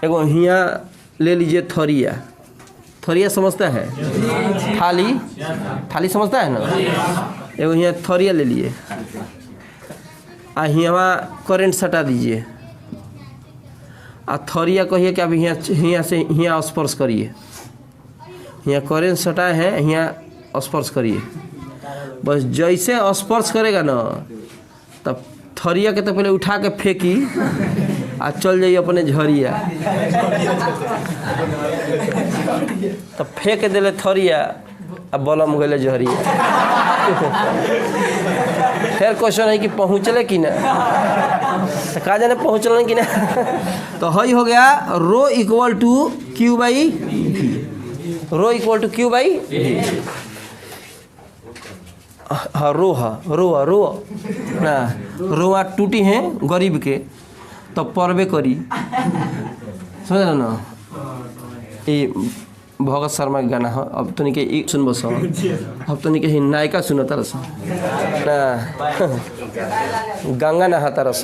एगो हिया ले लीजिए थोरिया। थोरिया समझता है? थाली, थाली समझता है ना? एगो हिया थोरिया ले लिए आ हियावा करेंट सटा दीजिए आ थोरिया कहिए कि अब हिया से हिया स्पर्श करिए। हिया करेंट सटा है, हिया स्पर्श करिए। बस जैसे स्पर्श करेगा ना तब थोरिया के तो पहले उठा के फेंकी आ चल जाइए अपने झरिया। तो फेंक दिले थोरिया आ बलम गए झरिया। फिर क्वेश्चन है कि पहुँचले कि ना, तो कहा जाने पहुँचल कि ना। तो हई हो गया rho equal to Q by V. Rho equal to Q by V. हाँ रो ना रोआ टूटी हैं गरीब के तो परबे करी, समझ ना। ये भगत शर्मा के गाना है। अब तो के सुनबो सो, अब तो के नायिका सुनो तरस ना गंगा नहा तरस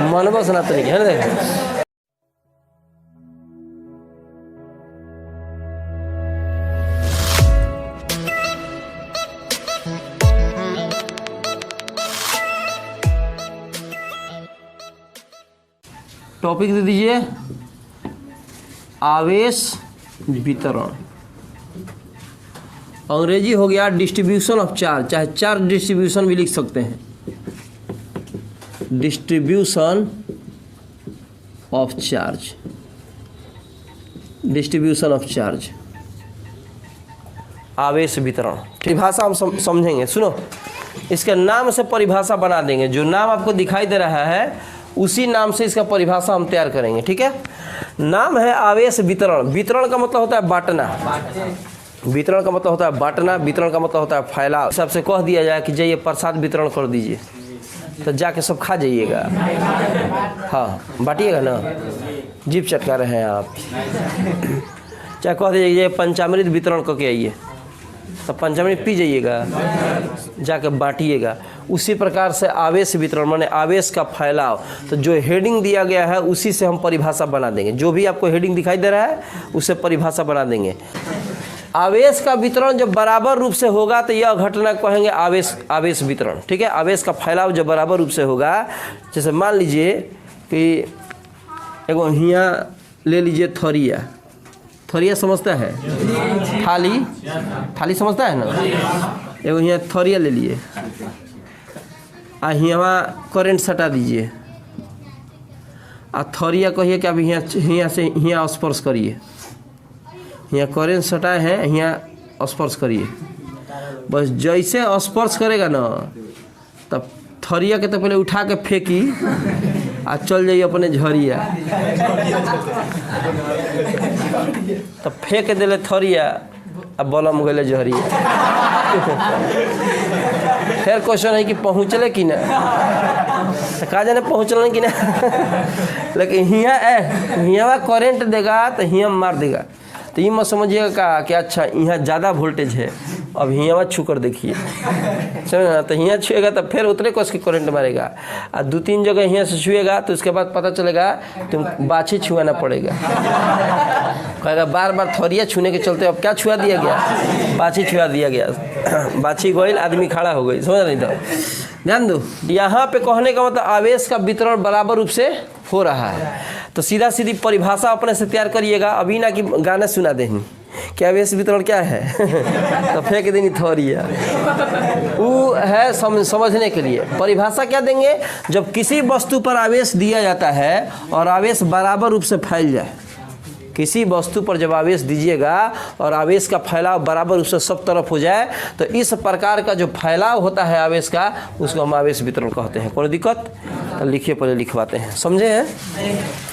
मनबो सुना तो है ना। टॉपिक दे दीजिए आवेश वितरण। अंग्रेजी हो गया डिस्ट्रीब्यूशन ऑफ चार्ज, चाहे चार्ज डिस्ट्रीब्यूशन भी लिख सकते हैं। Distribution of charge, distribution of charge, आवेश वितरण। परिभाषा हम समझेंगे। सुनो, इसके नाम से परिभाषा बना देंगे। जो नाम आपको दिखाई दे रहा है उसी नाम से इसका परिभाषा हम तैयार करेंगे, ठीक है। नाम है आवेश वितरण। वितरण का मतलब होता है बांटना। वितरण का मतलब होता है बांटना। वितरण का मतलब होता है फैलाव। सबसे कह दिया जाए कि जाइए प्रसाद वितरण कर दीजिए तो जाके सब खा जाइएगा। हाँ बांटिएगा ना, जीभ चटका रहे हैं आप। चाहे कह दीजिए पंचामृत वितरण करके आइए तो पंचामृत पी जाइएगा, जाके बांटिएगा। उसी प्रकार से आवेश वितरण माने आवेश का फैलाव। तो जो हेडिंग दिया गया है उसी से हम परिभाषा बना देंगे। जो भी आपको हेडिंग दिखाई दे रहा है उससे परिभाषा बना देंगे। आवेश का वितरण जब बराबर रूप से होगा तो यह घटना कहेंगे आवेश वितरण, ठीक है। आवेश का फैलाव जब बराबर रूप से होगा, जैसे मान लीजिए कि एगो हिया ले लीजिए थोरिया। थोरिया समझता है? थाली, थाली समझता है ना? एगो हिया थोरिया ले लिए आ हियावा करेंट सटा दीजिए आ थोरिया कहिए कि अब हिया से हिया स्पर्श करिए। हिया करेंट सटा है, हिया स्पर्श करिए। बस जैसे स्पर्श करेगा ना तब थोरिया के तो पहले उठा के फेंकी आ चल जाइए अपने झरिया। तो फेंक दिले थोरिया आ बलम गए झरिया। फिर क्वेश्चन है कि पहुँचले कि ना, तो कहा जाने पहुँचल कि ना। लेकिन हिया करेंट देगा तो हिया मार देगा। तो ये मत समझिएगा कि अच्छा यहाँ ज़्यादा वोल्टेज है, अब हियावा छू कर देखिए, समझ ना। तो हिया छुएगा तो फिर उतने कस के करंट मारेगा और 2-3 जगह हिया से छुएगा तो उसके बाद पता चलेगा तुम बाछी छुआना पड़ेगा। कहेगा बार बार थोरिया छूने के चलते अब क्या छुआ दिया गया, बाछी छुआ दिया गया। बाछी गोइल, आदमी खड़ा हो गई, समझ नहीं। तो ध्यान दो, यहाँ पे कहने का मतलब आवेश का वितरण बराबर रूप से हो रहा है। तो सीधा सीधी परिभाषा अपने से तैयार करिएगा। अभी ना कि गाना सुना देंगे कि आवेश वितरण क्या है। तो फेंक देंगे थोरिया। वो है समझने के लिए। परिभाषा क्या देंगे? जब किसी वस्तु पर आवेश दिया जाता है और आवेश बराबर रूप से फैल जाए। किसी वस्तु पर जब आवेश दीजिएगा और आवेश का फैलाव बराबर रूप से सब तरफ हो जाए तो इस प्रकार का जो फैलाव होता है आवेश का, उसको हम आवेश वितरण कहते हैं। कोई दिक्कत? तो लिखिए, पहले लिखवाते हैं, समझे हैं?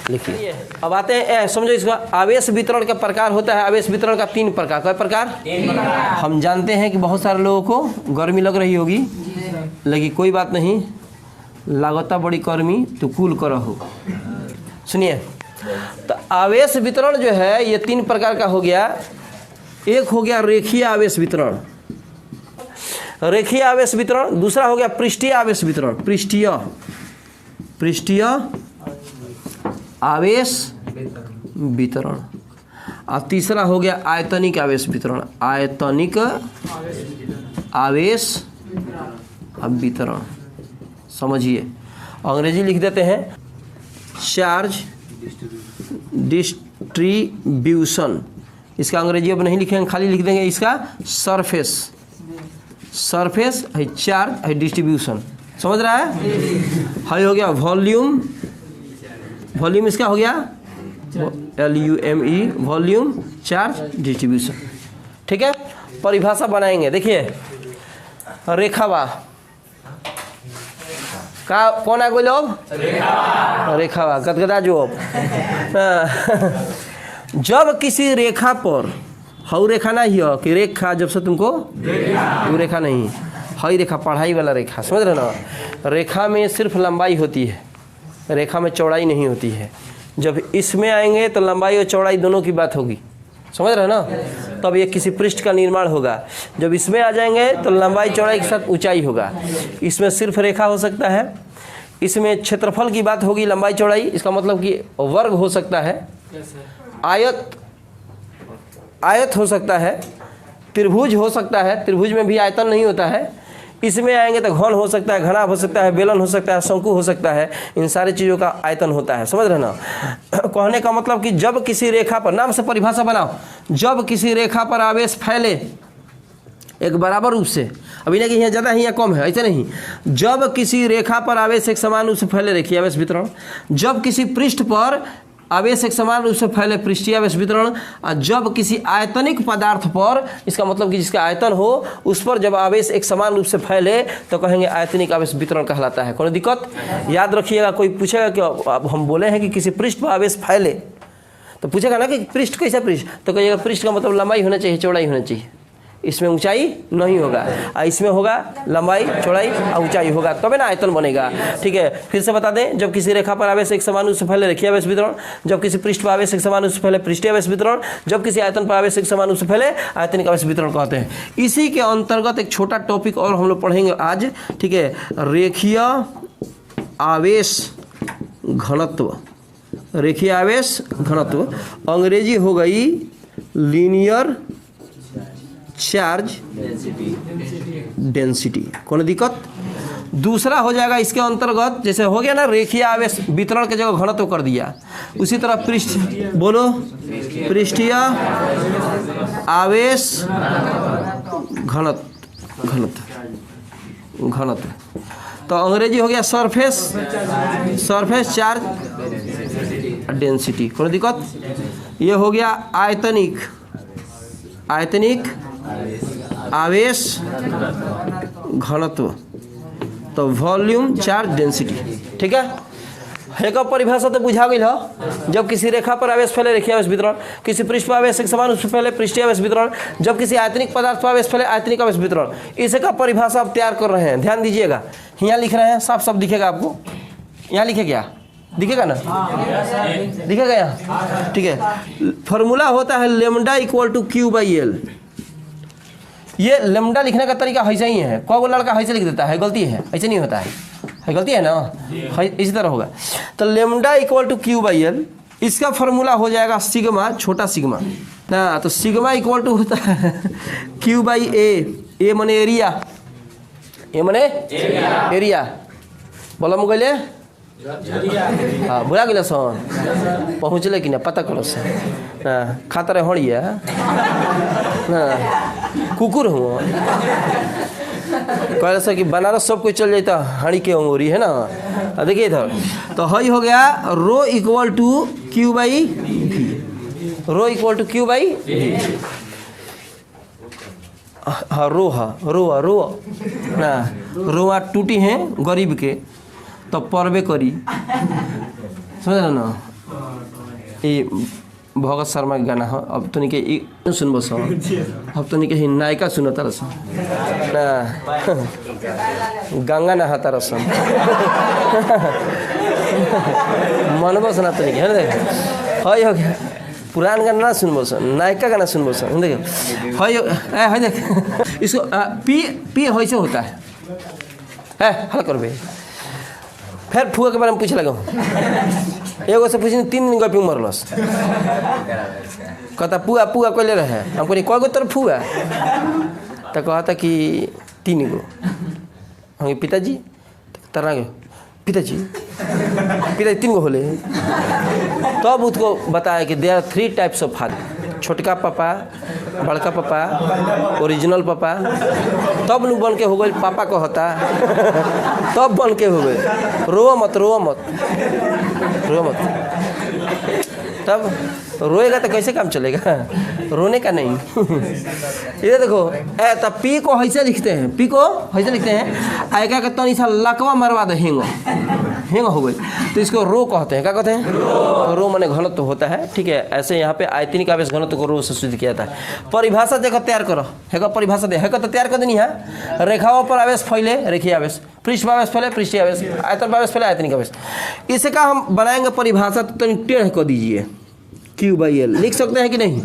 लिखिए। अब आते हैं, समझो इसका आवेश वितरण का प्रकार होता है। आवेश वितरण का 3 प्रकार। कई प्रकार? हम जानते हैं कि बहुत सारे लोगों को गर्मी लग रही होगी, लगी कोई बात नहीं, लागता बड़ी गर्मी तो कूल करो। सुनिए, तो आवेश वितरण जो है ये 3 प्रकार का हो गया। एक हो गया रेखीय आवेश वितरण, रेखीय आवेश वितरण। दूसरा हो गया पृष्ठीय आवेश वितरण, पृष्ठीय आवेश वितरण। और तीसरा हो गया आयतनिक आवेश वितरण। आयतनिक आवेश वितरण समझिए। अंग्रेजी लिख देते हैं चार्ज डिस्ट्रीब्यूशन। इसका अंग्रेजी अब नहीं लिखेंगे, खाली लिख देंगे इसका सरफेस। सरफेस है चार्ज है डिस्ट्रीब्यूशन, समझ रहा है। हाई हो गया वॉल्यूम। वॉल्यूम इसका हो गया LUME, वॉल्यूम चार्ज डिस्ट्रीब्यूशन। ठीक है, परिभाषा बनाएंगे। देखिए रेखावा का कौन आ गई अब रेखावा गदगदा जो अब जब किसी रेखा पर हऊ रेखा नहीं हो कि रेखा जब से तुमको वो रेखा नहीं हई रेखा पढ़ाई वाला रेखा, समझ रहे ना। रेखा में सिर्फ लंबाई होती है, रेखा में चौड़ाई नहीं होती है। जब इसमें आएंगे तो लंबाई और चौड़ाई दोनों की बात होगी, समझ रहे ना। तब ये किसी पृष्ठ का निर्माण होगा। जब इसमें आ जाएंगे तो लंबाई चौड़ाई के साथ ऊंचाई होगा। इसमें सिर्फ रेखा हो सकता है, इसमें क्षेत्रफल की बात होगी, लंबाई चौड़ाई, इसका मतलब कि वर्ग हो सकता है, आयत हो सकता है, त्रिभुज हो सकता है, त्रिभुज में भी आयतन नहीं होता है। इसमें आएंगे तो घन हो सकता है, घना हो सकता है, बेलन हो सकता है, शंकु हो सकता है। इन सारी चीज़ों का आयतन होता है, समझ रहे ना। कहने का मतलब कि जब किसी रेखा पर, नाम से परिभाषा बनाओ, जब किसी रेखा पर आवेश फैले एक बराबर रूप से, अभी नहीं कि यहाँ ज़्यादा है यहाँ कम है, ऐसे नहीं। जब किसी रेखा पर आवेश एक समान रूप से फैले, रेखीय आवेश वितरण। जब किसी पृष्ठ पर आवेश एक समान रूप से फैले, पृष्ठीय आवेश वितरण। और जब किसी आयतनिक पदार्थ पर, इसका मतलब कि जिसका आयतन हो उस पर जब आवेश एक समान रूप से फैले तो कहेंगे आयतनिक आवेश वितरण कहलाता है। कोई दिक्कत? याद रखिएगा, कोई पूछेगा कि अब हम बोले हैं कि किसी पृष्ठ पर आवेश फैले, तो पूछेगा ना कि पृष्ठ कैसा पृष्ठ, तो कहिएगा पृष्ठ का मतलब लंबाई होना चाहिए, चौड़ाई होना चाहिए। इसमें ऊंचाई नहीं होगा, इसमें होगा लंबाई चौड़ाई और ऊंचाई होगा, तबे ना आयतन बनेगा। ठीक है, फिर से बता दें, जब किसी रेखा पर आवेश एक समान रूप से फैले, रेखीय आवेश वितरण। जब किसी पृष्ठ पर आवेश एक समान रूप से फैले, पृष्ठीय आवेश वितरण। जब किसी आयतन पर आवेश एक समान रूप से फैले, आयतनिक आवेश वितरण कहते हैं। इसी के अंतर्गत एक छोटा टॉपिक और हम लोग पढ़ेंगे आज, ठीक है, रेखीय आवेश घनत्व। रेखीय आवेश घनत्व अंग्रेजी हो गई लीनियर चार्ज डेंसिटी। कौन दिक्कत? दूसरा हो जाएगा इसके अंतर्गत, जैसे हो गया ना रेखीय आवेश वितरण के जगह घनत्व कर दिया, उसी तरह पृष्ठ बोलो पृष्ठीय आवेश घनत्व। तो अंग्रेजी हो गया सरफेस चार्ज डेंसिटी। कोई दिक्कत? ये हो गया आयतनिक आवेश घनत्व, तो वॉल्यूम चार्ज डेंसिटी। ठीक है, एक परिभाषा तो बुझा गई हो। जब किसी रेखा पर आवेश फैले, रेखीय आवेश वितरण। किसी पृष्ठ पर आवेश एक समान रूप से फैले, पृष्ठीय आवेश वितरण। जब किसी आयतनिक पदार्थ पर आवेश फैले, आयतनिक आवेश वितरण। इसका परिभाषा आप तैयार कर रहे हैं, ध्यान दीजिएगा। यहाँ लिख रहे हैं, साफ साफ दिखेगा आपको। यहाँ लिखे क्या दिखेगा ना, दिखेगा यहाँ। ठीक है, फॉर्मूला होता है लेमडा इक्वल टू Q/L। ये लेमडा लिखने का तरीका ऐसा ही है। कौन लड़का ऐसे लिख देता है, गलती है, ऐसे नहीं होता है, गलती है ना, इसी तरह होगा। तो लेमडा इक्वल टू Q/L, इसका फॉर्मूला हो जाएगा सिग्मा, छोटा सिग्मा ना। तो सिग्मा इक्वल टू होता है Q/A। ए मने एरिया, ए मने एरिया। बोला मुगले हाँ बुरा गया सन पहुँचले कि ना पता करो सन खाता रहे हड़िया कुकुर हुआ कह कि बनारस सब कोई चल जाता हाड़ी के अंगूरी है ना। देखिए इधर तो हई हो गया rho equal to Q/V, rho equal to Q/V। हाँ रो ना, रोआ टूटी हैं गरीब के तो परबे करी, समझ ना। ये भगत शर्मा के गाना हो। अब तो के सुनबो सो, अब तो के नायिका सुनो तरस ना, गंगा नहाता रसन मनबो सुना तो है ना। हई हो गया पुरान गाना ना सुनबो सो, नायिका गाना सुनबो सो। देख हई देख इसको पी पी ऐसे होता है हल कर बे फिर फुआ के बारे में पूछे लगा एगो से पूछी 3 दिन गपी मरलस कहता पुआ पुआ कैले रहे हम कहनी कगो तोर फुआ तो कहता कि 3 गो हम पिताजी तरह गए पिताजी 3 गो होले तब उसको बताया कि देयर 3 टाइप्स ऑफ फादर छोटका पापा बड़का पापा ओरिजिनल पापा तब नु बन के हो गए पापा कहता तब बन के हो गए रो मत तब रोएगा तो कैसे काम चलेगा रोने का नहीं ये देखो तब पी को ऐसे लिखते हैं पी को ऐसे लिखते हैं आएगा का तनी सा लकवा मरवा दे हेंग हो गई तो इसको रो कहते हैं क्या कहते हैं रो माने घनत्व होता है ठीक है ऐसे यहाँ पे आयतनिक आवेश घनत्व को रो से सिद्ध किया जाता है परिभाषा देखो तैयार करो है परिभाषा दे है तो तैयार कर देनी है रेखाओं पर आवेश फैले रेखीय आवेश पृष्ठ आवेश फैले पृष्ठीय आवेश आयतन आवेश फैले आयतनिक आवेश इसे का हम बनाएंगे परिभाषा तो टेढ़ कर दीजिए Q/L लिख सकते हैं कि नहीं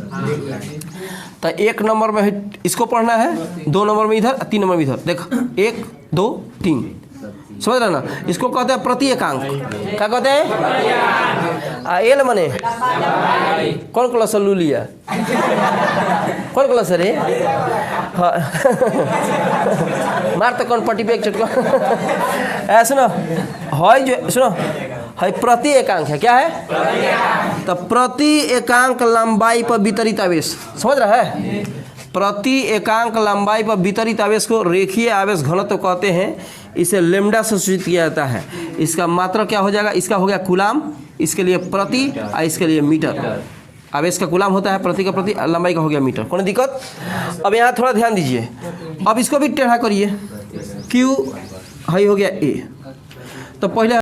तो 1 नंबर में इसको पढ़ना है 2 नंबर में इधर 3 नंबर में इधर देखो 1 2 3 समझ रहे ना इसको कहते हैं प्रति एकांक क्या कहते हैं एल मने कौन क्लास लू लिया कौन क्लास रे हाँ मार तो कौन पट्टी पे एक चटका सुनो हाय जो सुनो है प्रति एकांक है क्या है तो प्रति एकांक लंबाई पर वितरित आवेश समझ रहा है प्रति एकांक लंबाई पर वितरित आवेश को रेखीय आवेश घनत्व कहते हैं इसे लैम्डा से सूचित किया जाता है इसका मात्रा क्या हो जाएगा इसका हो गया कूलाम इसके लिए प्रति और इसके लिए मीटर आवेश का कूलाम होता है प्रति का प्रति लंबाई का हो गया मीटर कोई दिक्कत अब यहाँ थोड़ा ध्यान दीजिए अब इसको भी टेढ़ा करिए Q हाई हो गया A तो पहले